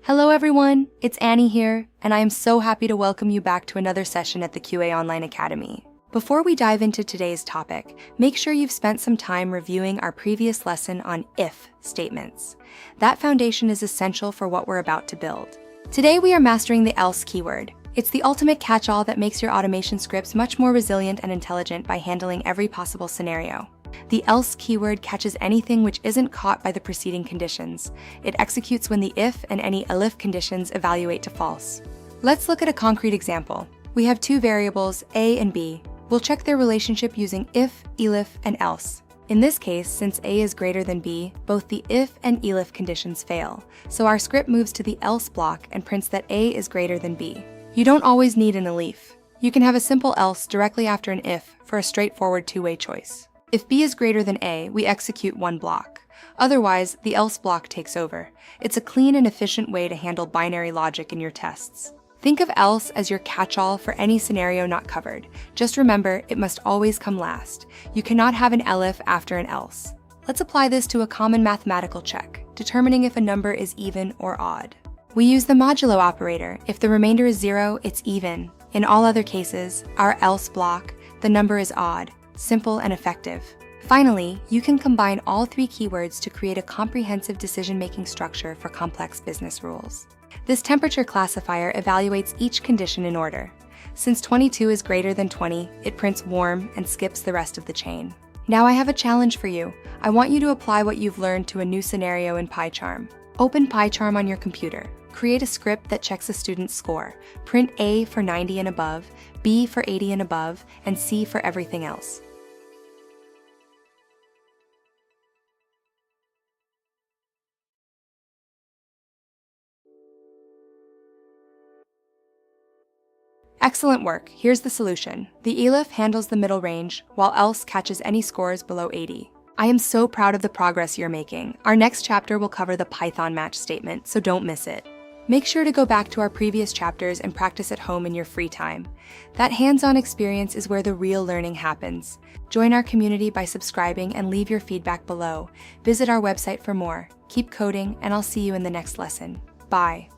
Hello everyone, it's Annie here, and I am so happy to welcome you back to another session at the QA Online Academy. Before we dive into today's topic, make sure you've spent some time reviewing our previous lesson on if statements. That foundation is essential for what we're about to build. Today we are mastering the else keyword. It's the ultimate catch-all that makes your automation scripts much more resilient and intelligent by handling every possible scenario. The else keyword catches anything which isn't caught by the preceding conditions. It executes when the if and any elif conditions evaluate to false. Let's look at a concrete example. We have two variables, a and b. We'll check their relationship using if, elif, and else. In this case, since a is greater than b, both the if and elif conditions fail, so our script moves to the else block and prints that a is greater than b. You don't always need an elif. You can have a simple else directly after an if for a straightforward two-way choice. If b is greater than a, we execute one block. Otherwise, the else block takes over. It's a clean and efficient way to handle binary logic in your tests. Think of else as your catch-all for any scenario not covered. Just remember, it must always come last. You cannot have an elif after an else. Let's apply this to a common mathematical check, determining if a number is even or odd. We use the modulo operator. If the remainder is 0, it's even. In all other cases, our else block, the number is odd. Simple and effective. Finally, you can combine all three keywords to create a comprehensive decision-making structure for complex business rules. This temperature classifier evaluates each condition in order. Since 22 is greater than 20, it prints warm and skips the rest of the chain. Now I have a challenge for you. I want you to apply what you've learned to a new scenario in PyCharm. Open PyCharm on your computer. Create a script that checks a student's score. Print A for 90 and above, B for 80 and above, and C for everything else. Excellent work. Here's the solution. The elif handles the middle range, while else catches any scores below 80. I am so proud of the progress you're making. Our next chapter will cover the Python match statement, so don't miss it. Make sure to go back to our previous chapters and practice at home in your free time. That hands-on experience is where the real learning happens. Join our community by subscribing and leave your feedback below. Visit our website for more. Keep coding, and I'll see you in the next lesson. Bye.